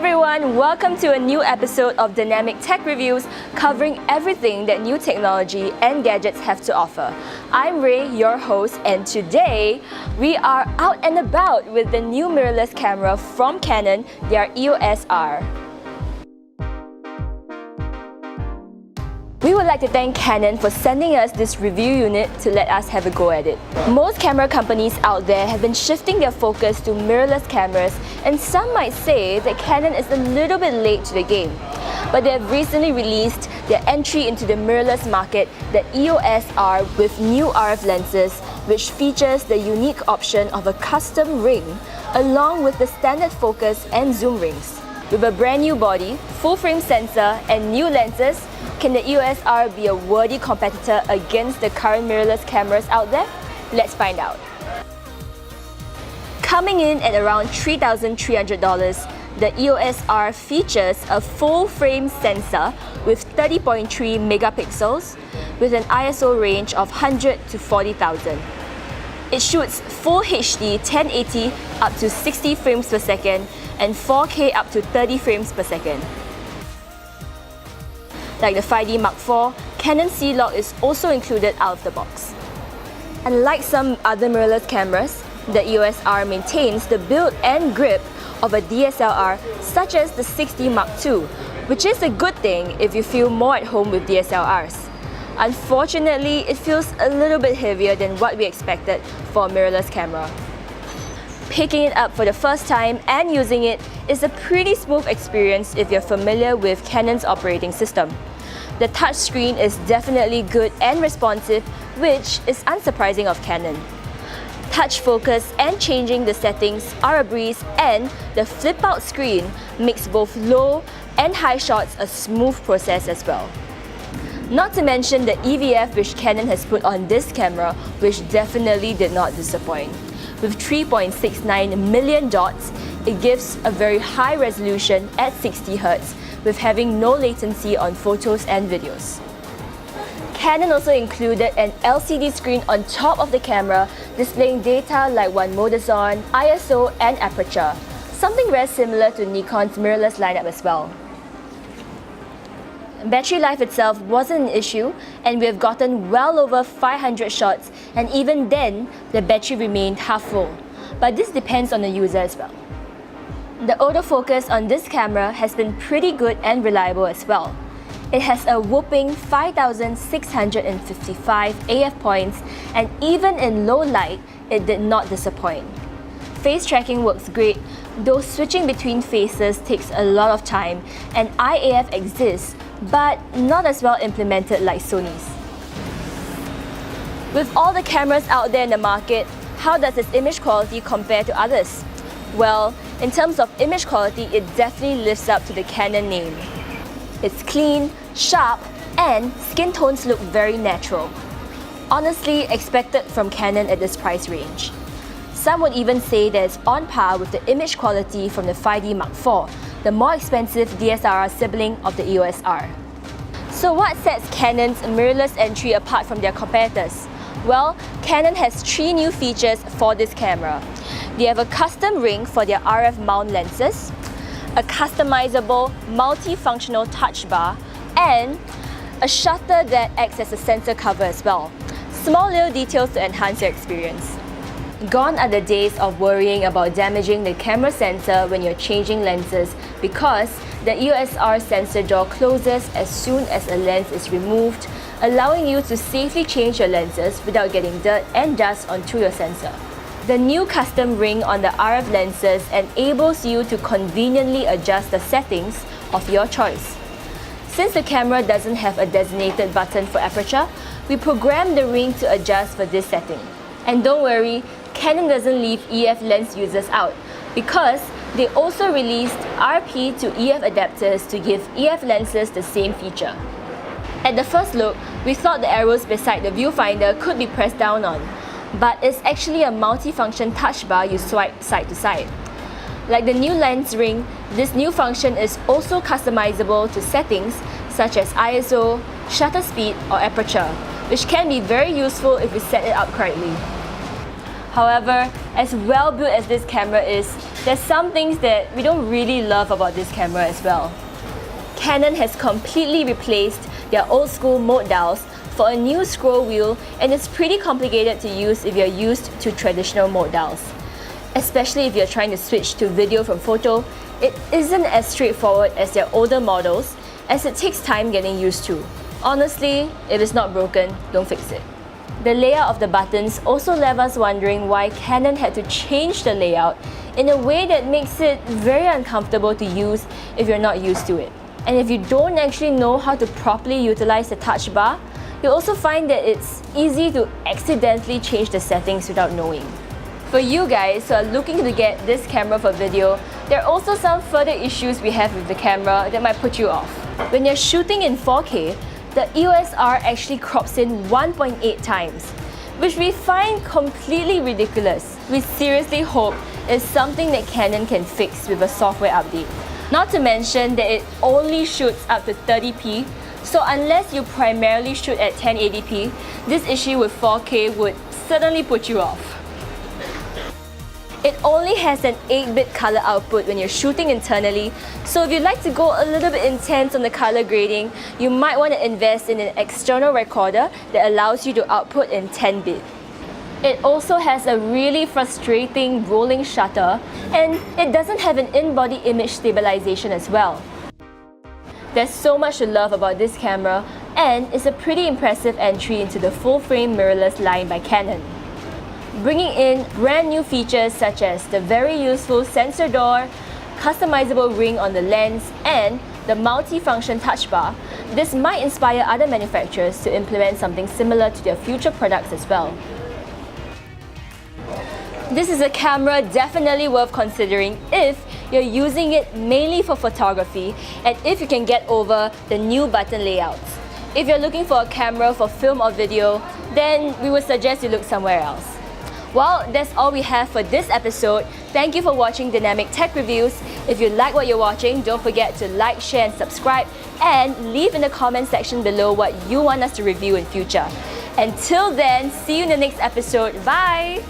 everyone, welcome to a new episode of DANAMIC Tech Reviews, covering everything that new technology and gadgets have to offer. I'm Ray, your host, and today we are out and about with the new mirrorless camera from Canon, their EOS R. We would like to thank Canon for sending us this review unit to let us have a go at it. Most camera companies out there have been shifting their focus to mirrorless cameras, and some might say that Canon is a little bit late to the game. But they have recently released their entry into the mirrorless market, the EOS R, with new RF lenses, which features the unique option of a custom ring, along with the standard focus and zoom rings. With a brand new body, full frame sensor, and new lenses, can the EOS R be a worthy competitor against the current mirrorless cameras out there? Let's find out. Coming in at around $3,300, the EOS R features a full frame sensor with 30.3 megapixels with an ISO range of 100 to 40,000. It shoots Full HD 1080 up to 60 frames per second and 4K up to 30 frames per second. Like the 5D Mark IV, Canon C-Log is also included out of the box. Unlike some other mirrorless cameras, the EOS R maintains the build and grip of a DSLR such as the 6D Mark II, which is a good thing if you feel more at home with DSLRs. Unfortunately, it feels a little bit heavier than what we expected for a mirrorless camera. Picking it up for the first time and using it is a pretty smooth experience if you're familiar with Canon's operating system. The touchscreen is definitely good and responsive, which is unsurprising of Canon. Touch focus and changing the settings are a breeze, and the flip-out screen makes both low and high shots a smooth process as well. Not to mention the EVF which Canon has put on this camera, which definitely did not disappoint. With 3.69 million dots, it gives a very high resolution at 60 Hz, with having no latency on photos and videos. Canon also included an LCD screen on top of the camera, displaying data like one mode is on, ISO and aperture, something very similar to Nikon's mirrorless lineup as well. Battery life itself wasn't an issue, and we have gotten well over 500 shots, and even then, the battery remained half full. But this depends on the user as well. The autofocus on this camera has been pretty good and reliable as well. It has a whopping 5,655 AF points, and even in low light, it did not disappoint. Face tracking works great, though switching between faces takes a lot of time, and IAF exists, but not as well implemented like Sony's. With all the cameras out there in the market, how does its image quality compare to others? Well, in terms of image quality, it definitely lives up to the Canon name. It's clean, sharp, and skin tones look very natural. Honestly, expected from Canon at this price range. Some would even say that it's on par with the image quality from the 5D Mark IV, the more expensive DSLR sibling of the EOS R. So what sets Canon's mirrorless entry apart from their competitors? Well, Canon has 3 new features for this camera. They have a custom ring for their RF mount lenses, a customizable multifunctional touch bar, and a shutter that acts as a sensor cover as well. Small little details to enhance your experience. Gone are the days of worrying about damaging the camera sensor when you're changing lenses, because the EOS R sensor door closes as soon as a lens is removed, allowing you to safely change your lenses without getting dirt and dust onto your sensor. The new custom ring on the RF lenses enables you to conveniently adjust the settings of your choice. Since the camera doesn't have a designated button for aperture, we programmed the ring to adjust for this setting. And don't worry, Canon doesn't leave EF lens users out, because they also released RP to EF adapters to give EF lenses the same feature. At the first look, we thought the arrows beside the viewfinder could be pressed down on, but it's actually a multi-function touch bar you swipe side to side. Like the new lens ring, this new function is also customizable to settings such as ISO, shutter speed, or aperture, which can be very useful if you set it up correctly. However, as well built as this camera is, there's some things that we don't really love about this camera as well. Canon has completely replaced their old school mode dials for a new scroll wheel, and it's pretty complicated to use if you're used to traditional mode dials. Especially if you're trying to switch to video from photo, it isn't as straightforward as their older models, as it takes time getting used to. Honestly, if it's not broken, don't fix it. The layout of the buttons also left us wondering why Canon had to change the layout in a way that makes it very uncomfortable to use if you're not used to it. And if you don't actually know how to properly utilize the touch bar, you'll also find that it's easy to accidentally change the settings without knowing. For you guys who are looking to get this camera for video, there are also some further issues we have with the camera that might put you off. When you're shooting in 4K, the EOS R actually crops in 1.8 times, which we find completely ridiculous. We seriously hope it's something that Canon can fix with a software update. Not to mention that it only shoots up to 30p, so unless you primarily shoot at 1080p, this issue with 4K would certainly put you off. It only has an 8-bit color output when you're shooting internally, so if you'd like to go a little bit intense on the color grading, you might want to invest in an external recorder that allows you to output in 10-bit. It also has a really frustrating rolling shutter, and it doesn't have an in-body image stabilization as well. There's so much to love about this camera, and it's a pretty impressive entry into the full-frame mirrorless line by Canon, bringing in brand new features such as the very useful sensor door, customizable ring on the lens, and the multi-function touch bar. This might inspire other manufacturers to implement something similar to their future products as well. This is a camera definitely worth considering if you're using it mainly for photography and if you can get over the new button layouts. If you're looking for a camera for film or video, then we would suggest you look somewhere else. Well, that's all we have for this episode. Thank you for watching DANAMIC Tech Reviews. If you like what you're watching, don't forget to like, share and subscribe, and leave in the comment section below what you want us to review in future. Until then, see you in the next episode. Bye!